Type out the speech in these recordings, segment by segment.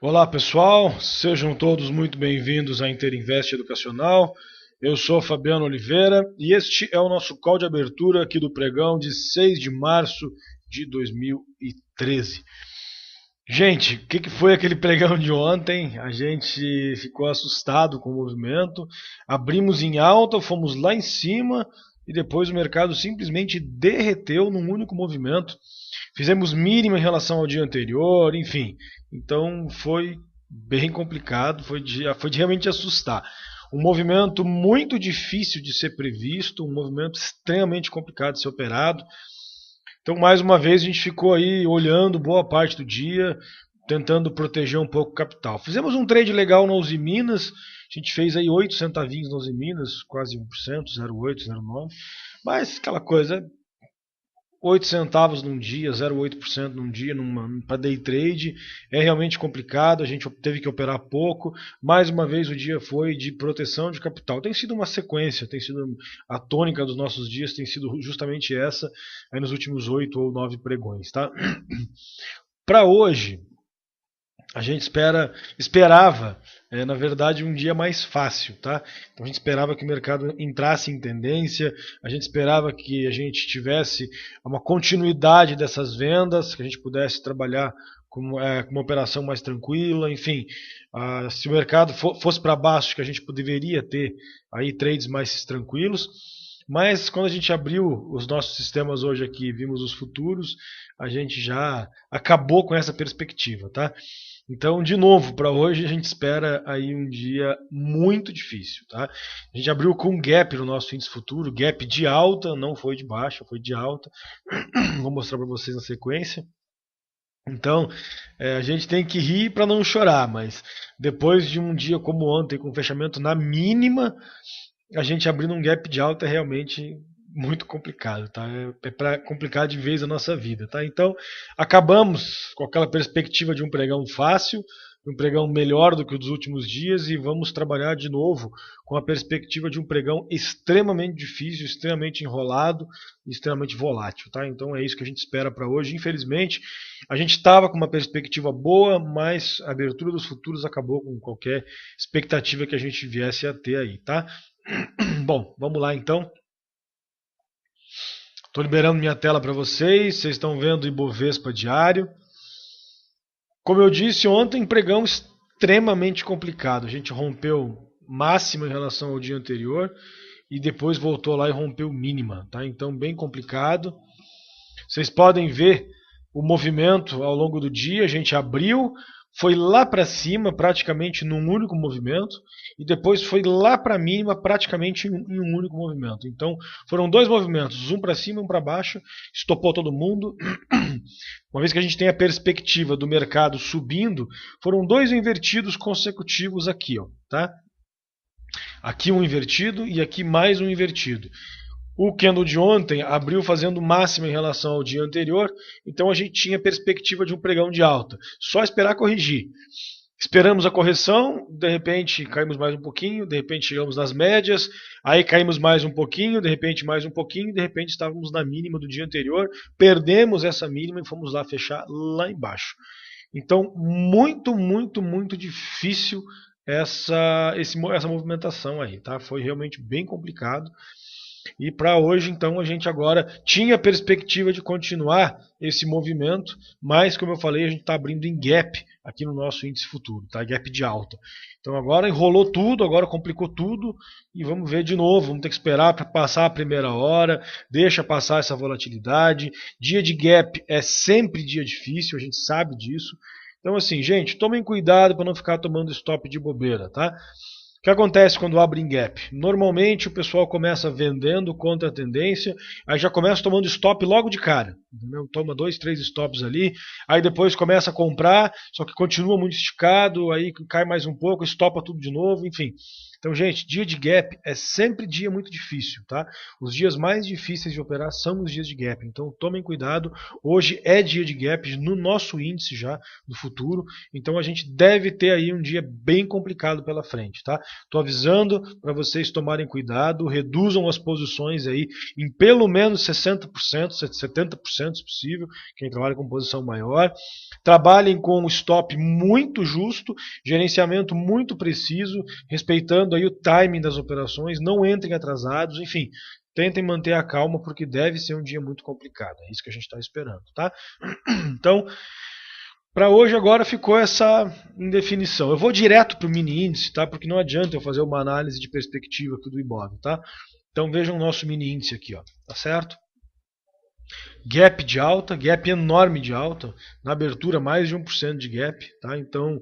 Olá pessoal, sejam todos muito bem-vindos à Interinvest Educacional. Eu sou Fabiano Oliveira e este é o nosso call de abertura aqui do pregão de 6 de março de 2013. Gente, o que foi aquele pregão de ontem? A gente ficou assustado com o movimento, abrimos em alta, fomos lá em cima e depois o mercado simplesmente derreteu num único movimento. Fizemos mínima em relação ao dia anterior, enfim. Então foi bem complicado, foi de realmente assustar. Um movimento muito difícil de ser previsto, um movimento extremamente complicado de ser operado. Então, mais uma vez, a gente ficou aí olhando boa parte do dia, tentando proteger um pouco o capital. Fizemos um trade legal na Uzi Minas, a gente fez aí 8 centavinhos na Uzi Minas, quase 1%, 0,8, 0,9. Mas aquela coisa, 8 centavos num dia, 0,8% num dia, para day trade, é realmente complicado, a gente teve que operar pouco. Mais uma vez o dia foi de proteção de capital. Tem sido uma sequência, tem sido a tônica dos nossos dias, tem sido justamente essa aí nos últimos 8 ou 9 pregões. Tá? Para hoje, a gente esperava, na verdade, um dia mais fácil, tá? Então a gente esperava que o mercado entrasse em tendência, a gente esperava que a gente tivesse uma continuidade dessas vendas, que a gente pudesse trabalhar com uma operação mais tranquila, enfim, se o mercado fosse para baixo, que a gente deveria ter aí trades mais tranquilos. Mas quando a gente abriu os nossos sistemas hoje aqui, vimos os futuros, a gente já acabou com essa perspectiva, tá? Então, de novo, para hoje a gente espera aí um dia muito difícil, tá? A gente abriu com um gap no nosso índice futuro, gap de alta, não foi de baixa, foi de alta. Vou mostrar para vocês na sequência. Então, a gente tem que rir para não chorar, mas depois de um dia como ontem, com fechamento na mínima, a gente abrindo um gap de alta é realmente muito complicado, tá? É para complicar de vez a nossa vida, tá? Então, acabamos com aquela perspectiva de um pregão fácil, um pregão melhor do que o dos últimos dias e vamos trabalhar de novo com a perspectiva de um pregão extremamente difícil, extremamente enrolado, extremamente volátil, tá? Então é isso que a gente espera para hoje. Infelizmente, a gente estava com uma perspectiva boa, mas a abertura dos futuros acabou com qualquer expectativa que a gente viesse a ter aí, tá? Bom, vamos lá então. Estou liberando minha tela para vocês. Vocês estão vendo o Ibovespa diário. Como eu disse ontem, pregão extremamente complicado. A gente rompeu máxima em relação ao dia anterior e depois voltou lá e rompeu mínima, tá? Então bem complicado. Vocês podem ver o movimento ao longo do dia. A gente abriu, foi lá para cima praticamente num único movimento e depois foi lá para a mínima praticamente em um único movimento. Então foram dois movimentos, um para cima e um para baixo, estopou todo mundo. Uma vez que a gente tem a perspectiva do mercado subindo, foram dois invertidos consecutivos aqui, ó, tá? Aqui um invertido e aqui mais um invertido. O candle de ontem abriu fazendo máxima em relação ao dia anterior, então a gente tinha perspectiva de um pregão de alta. Só esperar corrigir. Esperamos a correção, de repente caímos mais um pouquinho, de repente chegamos nas médias, aí caímos mais um pouquinho, de repente mais um pouquinho, de repente estávamos na mínima do dia anterior, perdemos essa mínima e fomos lá fechar lá embaixo. Então, muito, muito, muito difícil essa movimentação aí, tá? Foi realmente bem complicado. E para hoje, então, a gente agora tinha a perspectiva de continuar esse movimento, mas, como eu falei, a gente está abrindo em gap aqui no nosso índice futuro, tá? Gap de alta. Então agora enrolou tudo, agora complicou tudo e vamos ver de novo. Vamos ter que esperar para passar a primeira hora, deixa passar essa volatilidade. Dia de gap é sempre dia difícil, a gente sabe disso. Então, assim, gente, tomem cuidado para não ficar tomando stop de bobeira, tá? O que acontece quando abre em gap? Normalmente o pessoal começa vendendo contra a tendência, aí já começa tomando stop logo de cara. Entendeu? Toma 2, 3 stops ali, aí depois começa a comprar, só que continua muito esticado, aí cai mais um pouco, estopa tudo de novo, enfim. Então, gente, dia de gap é sempre dia muito difícil, tá? Os dias mais difíceis de operar são os dias de gap. Então, tomem cuidado. Hoje é dia de gap no nosso índice já, no futuro. Então, a gente deve ter aí um dia bem complicado pela frente, tá? Estou avisando para vocês tomarem cuidado, reduzam as posições aí em pelo menos 60%, 70% se possível, quem trabalha com posição maior. Trabalhem com um stop muito justo, gerenciamento muito preciso, respeitando aí o timing das operações, não entrem atrasados, enfim, tentem manter a calma porque deve ser um dia muito complicado, é isso que a gente está esperando, tá? Então, para hoje agora ficou essa indefinição. Eu vou direto para o mini índice, tá? Porque não adianta eu fazer uma análise de perspectiva aqui do Ibov, tá? Então vejam o nosso mini índice aqui, ó, tá certo? Gap de alta, gap enorme de alta, na abertura mais de 1% de gap, tá? Então,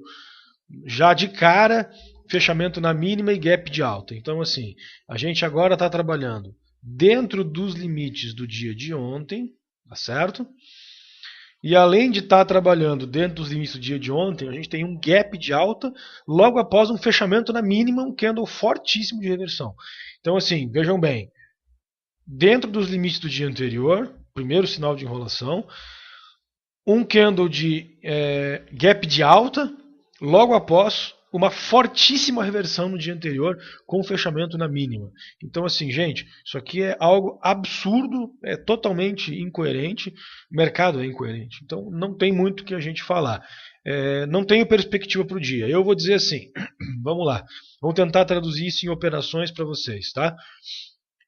já de cara, fechamento na mínima e gap de alta. Então, assim, a gente agora está trabalhando dentro dos limites do dia de ontem, tá certo? E além de estar trabalhando dentro dos limites do dia de ontem, a gente tem um gap de alta logo após um fechamento na mínima, um candle fortíssimo de reversão. Então, assim, vejam bem, dentro dos limites do dia anterior, primeiro sinal de enrolação, um candle de gap de alta, logo após uma fortíssima reversão no dia anterior, com fechamento na mínima. Então, assim, gente, isso aqui é algo absurdo, é totalmente incoerente, o mercado é incoerente, então não tem muito o que a gente falar. Não tenho perspectiva para o dia. Eu vou dizer assim, vamos lá, vamos tentar traduzir isso em operações para vocês, tá?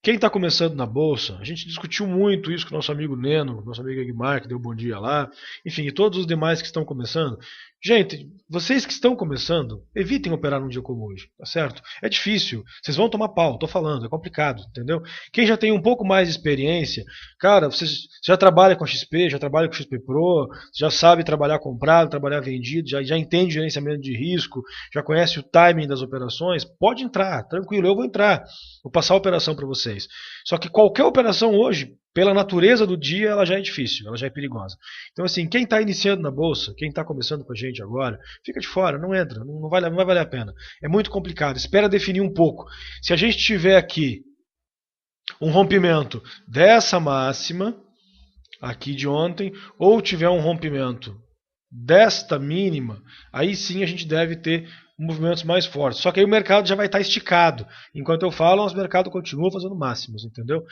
Quem está começando na Bolsa, a gente discutiu muito isso com o nosso amigo Neno, nosso amigo Egmar, que deu um bom dia lá, enfim, e todos os demais que estão começando. Gente, vocês que estão começando, evitem operar num dia como hoje, tá certo? É difícil, vocês vão tomar pau, tô falando, é complicado, entendeu? Quem já tem um pouco mais de experiência, cara, você já trabalha com XP, já trabalha com XP Pro, já sabe trabalhar comprado, trabalhar vendido, já entende gerenciamento de risco, já conhece o timing das operações, pode entrar, tranquilo, eu vou entrar, vou passar a operação para vocês. Só que qualquer operação hoje, pela natureza do dia, ela já é difícil, ela já é perigosa. Então, assim, quem está iniciando na Bolsa, quem está começando com a gente agora, fica de fora, não entra, não vai valer a pena. É muito complicado, espera definir um pouco. Se a gente tiver aqui um rompimento dessa máxima, aqui de ontem, ou tiver um rompimento desta mínima, aí sim a gente deve ter movimentos mais fortes. Só que aí o mercado já vai estar esticado. Enquanto eu falo, o mercado continua fazendo máximos, entendeu?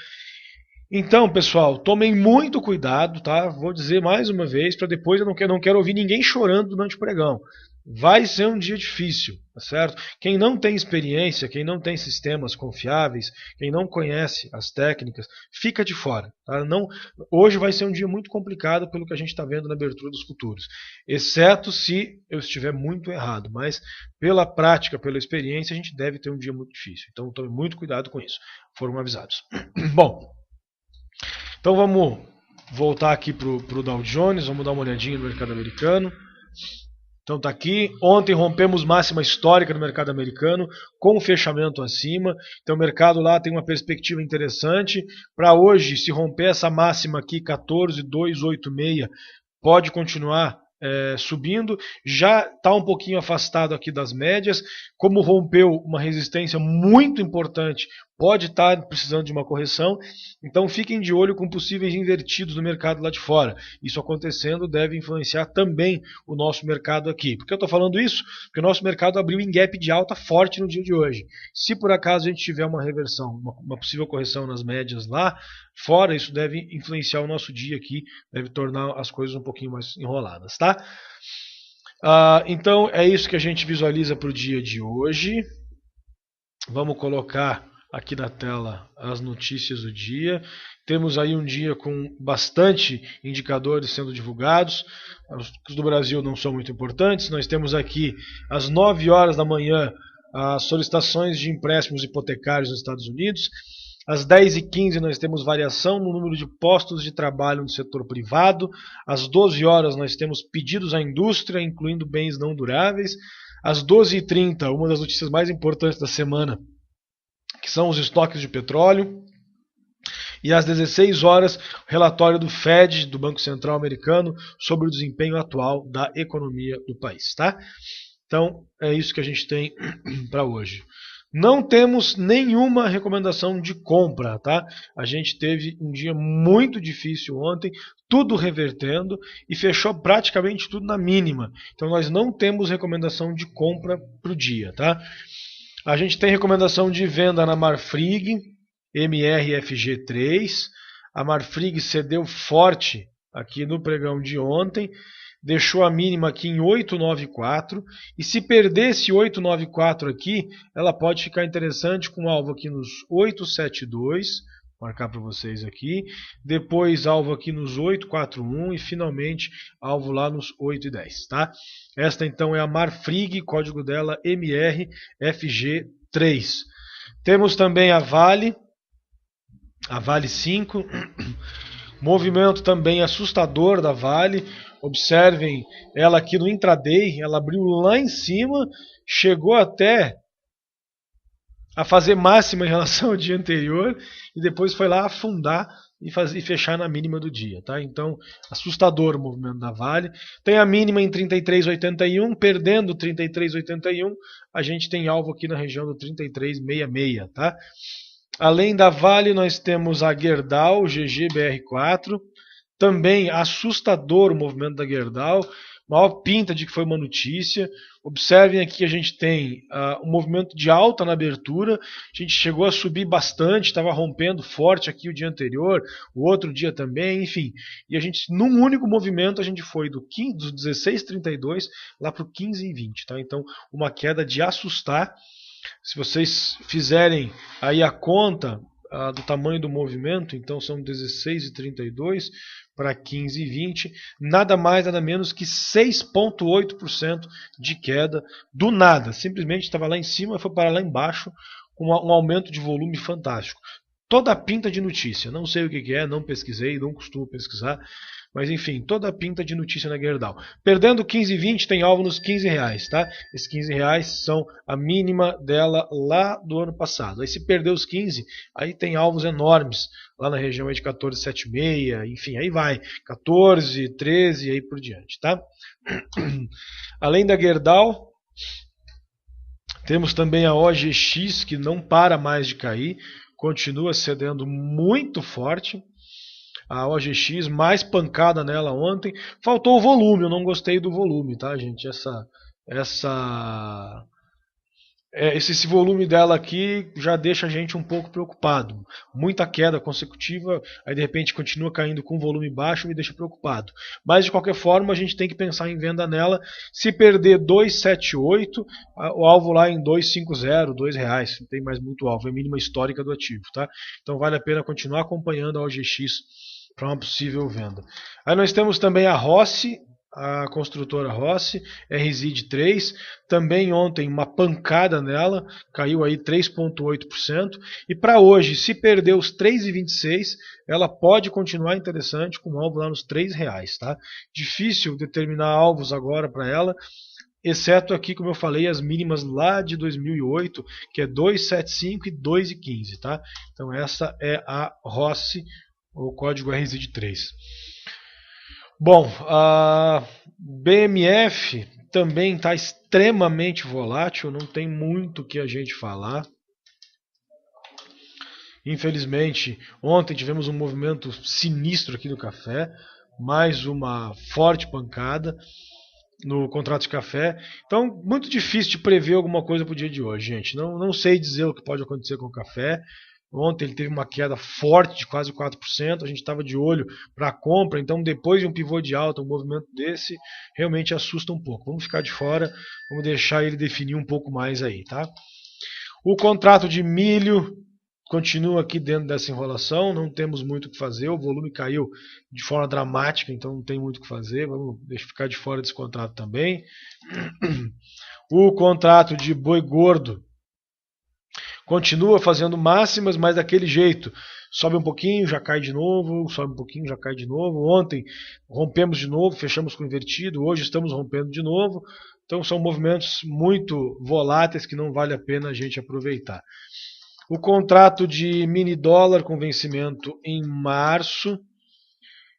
Então, pessoal, tomem muito cuidado, tá? Vou dizer mais uma vez, para depois eu não quero ouvir ninguém chorando durante o pregão. Vai ser um dia difícil, tá certo? Quem não tem experiência, quem não tem sistemas confiáveis, quem não conhece as técnicas, fica de fora. Tá? Hoje vai ser um dia muito complicado pelo que a gente está vendo na abertura dos futuros, exceto se eu estiver muito errado, mas pela prática, pela experiência, a gente deve ter um dia muito difícil. Então tome muito cuidado com isso. Foram avisados. Bom, então vamos voltar aqui para o Dow Jones, vamos dar uma olhadinha no mercado americano. Então está aqui, ontem rompemos máxima histórica no mercado americano, com o fechamento acima, então o mercado lá tem uma perspectiva interessante, para hoje se romper essa máxima aqui, 14,286, pode continuar subindo, já está um pouquinho afastado aqui das médias, como rompeu uma resistência muito importante, pode estar precisando de uma correção, então fiquem de olho com possíveis invertidos no mercado lá de fora. Isso acontecendo deve influenciar também o nosso mercado aqui. Por que eu estou falando isso? Porque o nosso mercado abriu em gap de alta forte no dia de hoje. Se por acaso a gente tiver uma reversão, uma possível correção nas médias lá fora, isso deve influenciar o nosso dia aqui, deve tornar as coisas um pouquinho mais enroladas, tá? Então é isso que a gente visualiza para o dia de hoje. Vamos colocar aqui na tela as notícias do dia. Temos aí um dia com bastante indicadores sendo divulgados. Os do Brasil não são muito importantes. Nós temos aqui às 9 horas da manhã as solicitações de empréstimos hipotecários nos Estados Unidos. Às 10h15 nós temos variação no número de postos de trabalho no setor privado. Às 12 horas nós temos pedidos à indústria, incluindo bens não duráveis. Às 12h30, uma das notícias mais importantes da semana, que são os estoques de petróleo. E às 16 horas, o relatório do Fed, do Banco Central Americano, sobre o desempenho atual da economia do país. Tá? Então, é isso que a gente tem para hoje. Não temos nenhuma recomendação de compra, tá? A gente teve um dia muito difícil ontem, tudo revertendo e fechou praticamente tudo na mínima. Então nós não temos recomendação de compra para o dia, tá? A gente tem recomendação de venda na Marfrig, MRFG3. A Marfrig cedeu forte aqui no pregão de ontem, deixou a mínima aqui em 894, e se perder esse 894 aqui, ela pode ficar interessante com alvo aqui nos 872, vou marcar para vocês aqui, depois alvo aqui nos 841 e finalmente alvo lá nos 810, tá? Esta então é a Marfrig, código dela MRFG3. Temos também a Vale 5, movimento também assustador da Vale. Observem ela aqui no intraday, ela abriu lá em cima, chegou até a fazer máxima em relação ao dia anterior e depois foi lá afundar e fechar na mínima do dia, tá? Então, assustador o movimento da Vale. Tem a mínima em 33,81, perdendo 33,81, a gente tem alvo aqui na região do 33,66, tá? Além da Vale, nós temos a Gerdau, GGBR4, também assustador o movimento da Gerdau, maior pinta de que foi uma notícia. Observem aqui que a gente tem um movimento de alta na abertura, a gente chegou a subir bastante, estava rompendo forte aqui o dia anterior, o outro dia também, enfim. E a gente, num único movimento, a gente foi dos 16,32 lá para o 15,20, tá? Então, uma queda de assustar. Se vocês fizerem aí a conta do tamanho do movimento, então são 16,32 para 15,20, nada mais, nada menos que 6,8% de queda do nada. Simplesmente estava lá em cima e foi para lá embaixo com um aumento de volume fantástico. Toda a pinta de notícia, não sei o que é, não pesquisei, não costumo pesquisar, mas enfim, toda a pinta de notícia na Gerdau. Perdendo 15,20 tem alvo nos R$15, tá? Esses R$15 são a mínima dela lá do ano passado. Aí se perder os 15, aí tem alvos enormes, lá na região aí de 14,76, enfim, aí vai, 14, 13 e aí por diante, tá? Além da Gerdau, temos também a OGX, que não para mais de cair, continua cedendo muito forte. A OGX, mais pancada nela ontem. Faltou o volume, eu não gostei do volume, tá, gente? Esse volume dela aqui já deixa a gente um pouco preocupado. Muita queda consecutiva, aí de repente continua caindo com volume baixo, me deixa preocupado. Mas de qualquer forma, a gente tem que pensar em venda nela. Se perder 2,78, o alvo lá em 2,50, R$2, não tem mais muito alvo, é a mínima histórica do ativo, tá? Então vale a pena continuar acompanhando a OGX para uma possível venda. Aí nós temos também a Rossi, a construtora Rossi, RZID3, também ontem uma pancada nela, caiu aí 3,8%, e para hoje, se perder os 3,26, ela pode continuar interessante com alvo lá nos R$3, tá? Difícil determinar alvos agora para ela, exceto aqui, como eu falei, as mínimas lá de 2008, que é 2,75 e 2,15, tá? Então essa é a Rossi, o código RZID3. Bom, a BMF também está extremamente volátil, não tem muito o que a gente falar. Infelizmente, ontem tivemos um movimento sinistro aqui no café, mais uma forte pancada no contrato de café. Então, muito difícil de prever alguma coisa para o dia de hoje, gente. Não sei dizer o que pode acontecer com o café. Ontem ele teve uma queda forte de quase 4%, a gente estava de olho para a compra, então depois de um pivô de alta, um movimento desse, realmente assusta um pouco. Vamos ficar de fora, vamos deixar ele definir um pouco mais aí, tá? O contrato de milho continua aqui dentro dessa enrolação, não temos muito o que fazer, o volume caiu de forma dramática, então não tem muito o que fazer, vamos ficar de fora desse contrato também. O contrato de boi gordo continua fazendo máximas, mas daquele jeito. Sobe um pouquinho, já cai de novo, sobe um pouquinho, já cai de novo. Ontem rompemos de novo, fechamos com invertido, hoje estamos rompendo de novo. Então são movimentos muito voláteis que não vale a pena a gente aproveitar. O contrato de mini dólar com vencimento em março,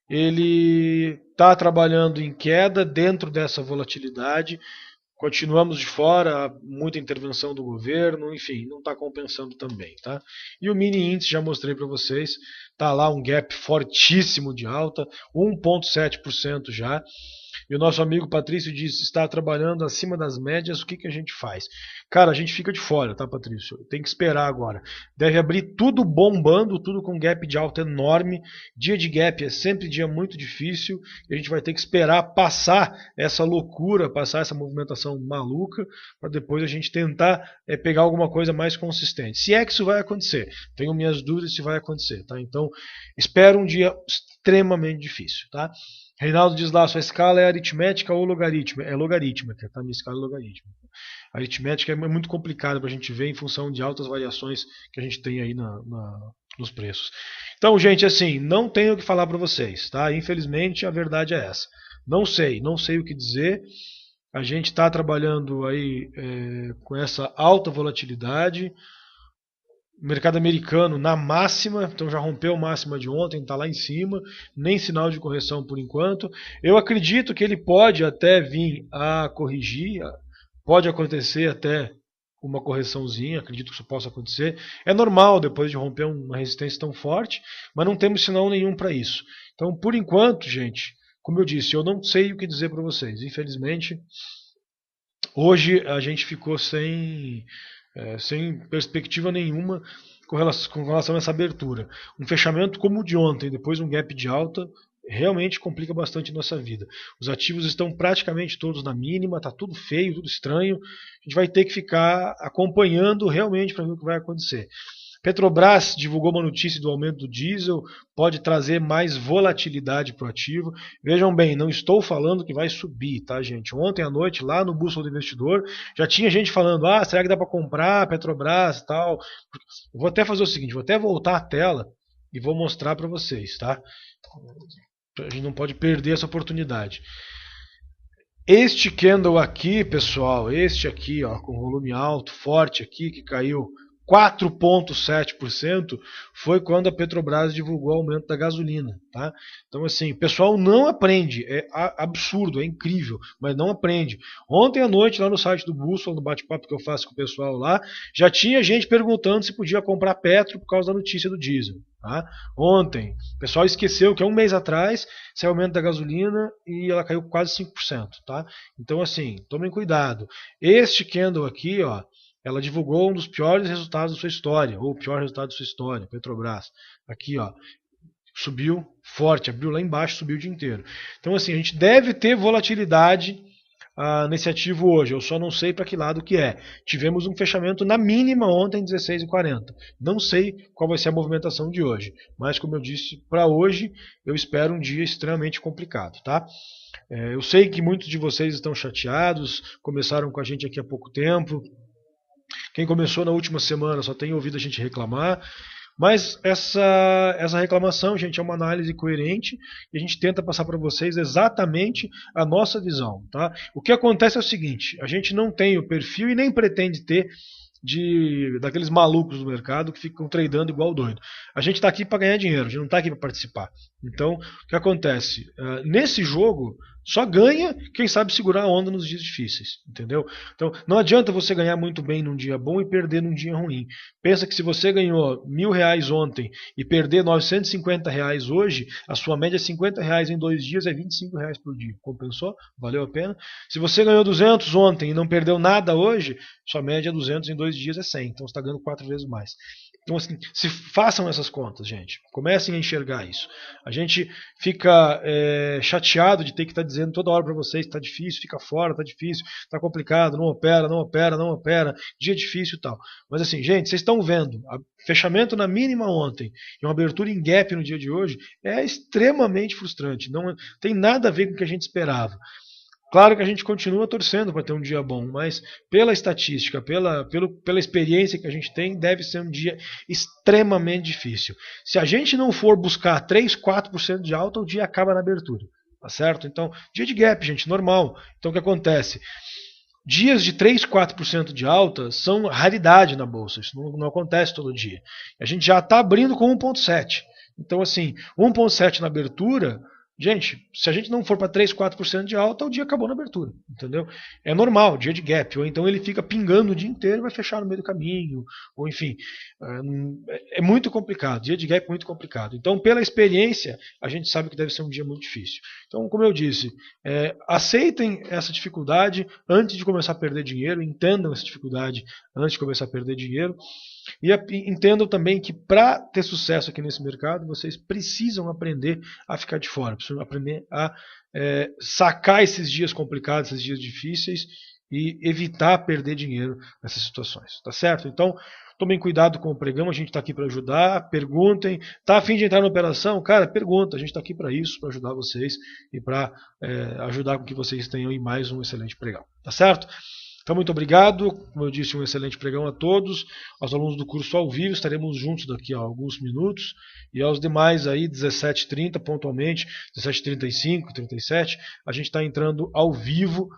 ele está trabalhando em queda dentro dessa volatilidade, continuamos de fora, muita intervenção do governo, enfim, não está compensando também, tá? E o mini índice, já mostrei para vocês, está lá um gap fortíssimo de alta, 1,7% já. E o nosso amigo Patrício diz, está trabalhando acima das médias, o que a gente faz? Cara, a gente fica de fora, tá, Patrício? Tem que esperar agora. Deve abrir tudo bombando, tudo com gap de alta enorme. Dia de gap é sempre dia muito difícil. E a gente vai ter que esperar passar essa loucura, passar essa movimentação maluca, para depois a gente tentar pegar alguma coisa mais consistente. Se é que isso vai acontecer. Tenho minhas dúvidas se vai acontecer, tá? Então, espero um dia extremamente difícil, tá? Reinaldo diz lá, sua escala é aritmética ou logarítmica? É logarítmica, tá? Minha escala é logarítmica. A aritmética é muito complicada para a gente ver em função de altas variações que a gente tem aí nos preços. Então, gente, assim, não tenho o que falar para vocês, tá? Infelizmente, a verdade é essa. Não sei o que dizer. A gente está trabalhando aí com essa alta volatilidade. O mercado americano na máxima, então já rompeu a máxima de ontem, está lá em cima, nem sinal de correção por enquanto. Eu acredito que ele pode até vir a corrigir, pode acontecer até uma correçãozinha, acredito que isso possa acontecer. É normal depois de romper uma resistência tão forte, mas não temos sinal nenhum para isso. Então, por enquanto, gente, como eu disse, eu não sei o que dizer para vocês. Infelizmente, hoje a gente ficou sem perspectiva nenhuma com relação a essa abertura. Um fechamento como o de ontem, depois um gap de alta, realmente complica bastante a nossa vida. Os ativos estão praticamente todos na mínima, está tudo feio, tudo estranho. A gente vai ter que ficar acompanhando realmente para ver o que vai acontecer. Petrobras divulgou uma notícia do aumento do diesel, pode trazer mais volatilidade para o ativo. Vejam bem, não estou falando que vai subir, tá, gente? Ontem à noite, lá no Bússola do Investidor, já tinha gente falando, será que dá para comprar Petrobras e tal? Eu vou até fazer o seguinte, vou até voltar a tela e vou mostrar para vocês, tá? A gente não pode perder essa oportunidade. Este candle aqui, pessoal, este aqui, ó, com volume alto, forte aqui, que caiu 4,7%, foi quando a Petrobras divulgou o aumento da gasolina, tá? Então, assim, o pessoal não aprende, é absurdo, é incrível, mas não aprende. Ontem à noite, lá no site do Bússola, no bate-papo que eu faço com o pessoal lá, já tinha gente perguntando se podia comprar Petro por causa da notícia do diesel. Tá? Ontem, o pessoal esqueceu que há um mês atrás saiu o aumento da gasolina e ela caiu quase 5%. Tá? Então, assim, tomem cuidado. Este candle aqui, ó, ela divulgou um dos piores resultados da sua história, ou o pior resultado da sua história, Petrobras. Aqui, ó, subiu forte, abriu lá embaixo, subiu o dia inteiro. Então, assim, a gente deve ter volatilidade nesse ativo hoje, eu só não sei para que lado que é. Tivemos um fechamento na mínima ontem, 16,40. Não sei qual vai ser a movimentação de hoje, mas como eu disse, para hoje eu espero um dia extremamente complicado, tá? Eu sei que muitos de vocês estão chateados, começaram com a gente aqui há pouco tempo. Quem começou na última semana só tem ouvido a gente reclamar. Mas essa reclamação, gente, é uma análise coerente e a gente tenta passar para vocês exatamente a nossa visão. Tá? O que acontece é o seguinte, a gente não tem o perfil e nem pretende ter daqueles malucos do mercado que ficam tradando igual doido. A gente está aqui para ganhar dinheiro, a gente não está aqui para participar. Então, o que acontece? Nesse jogo, só ganha quem sabe segurar a onda nos dias difíceis, entendeu? Então, não adianta você ganhar muito bem num dia bom e perder num dia ruim. Pensa que se você ganhou R$1.000 ontem e perder R$950 hoje, a sua média é R$50 em 2 dias, é R$25 por dia. Compensou? Valeu a pena? Se você ganhou 200 ontem e não perdeu nada hoje, sua média é 200 em 2 dias é 100. Então você está ganhando 4 vezes mais. Então, assim, se façam essas contas, gente. Comecem a enxergar isso. A gente fica chateado de ter que estar dizendo toda hora para vocês que está difícil, fica fora, está difícil, está complicado, não opera, não opera, não opera, dia difícil e tal. Mas assim, gente, vocês estão vendo, fechamento na mínima ontem e uma abertura em gap no dia de hoje é extremamente frustrante. Não tem nada a ver com o que a gente esperava. Claro que a gente continua torcendo para ter um dia bom, mas pela estatística, pela experiência que a gente tem, deve ser um dia extremamente difícil. Se a gente não for buscar 3, 4% de alta, o dia acaba na abertura. Tá certo? Então, dia de gap, gente, normal. Então, o que acontece? Dias de 3, 4% de alta são raridade na bolsa. Isso não acontece todo dia. A gente já está abrindo com 1,7. Então, assim, 1,7 na abertura Gente, se a gente não for para 3, 4% de alta, o dia acabou na abertura, entendeu? É normal, dia de gap, ou então ele fica pingando o dia inteiro e vai fechar no meio do caminho, ou enfim, é muito complicado, dia de gap é muito complicado. Então, pela experiência, a gente sabe que deve ser um dia muito difícil. Então, como eu disse, aceitem essa dificuldade antes de começar a perder dinheiro, entendam essa dificuldade antes de começar a perder dinheiro. E entendam também que para ter sucesso aqui nesse mercado, vocês precisam aprender a ficar de fora, precisam aprender a sacar esses dias complicados, esses dias difíceis e evitar perder dinheiro nessas situações, tá certo? Então, tomem cuidado com o pregão, a gente está aqui para ajudar, perguntem, tá a fim de entrar na operação? Cara, pergunta, a gente está aqui para isso, para ajudar vocês e para ajudar com que vocês tenham aí mais um excelente pregão, tá certo? Então, muito obrigado. Como eu disse, um excelente pregão a todos. Aos alunos do curso ao vivo, estaremos juntos daqui a alguns minutos. E aos demais aí, 17h30 pontualmente, 17h35, 37, a gente está entrando ao vivo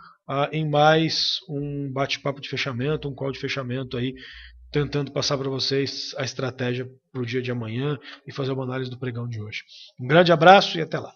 em mais um bate-papo de fechamento, um call de fechamento aí, tentando passar para vocês a estratégia para o dia de amanhã e fazer uma análise do pregão de hoje. Um grande abraço e até lá.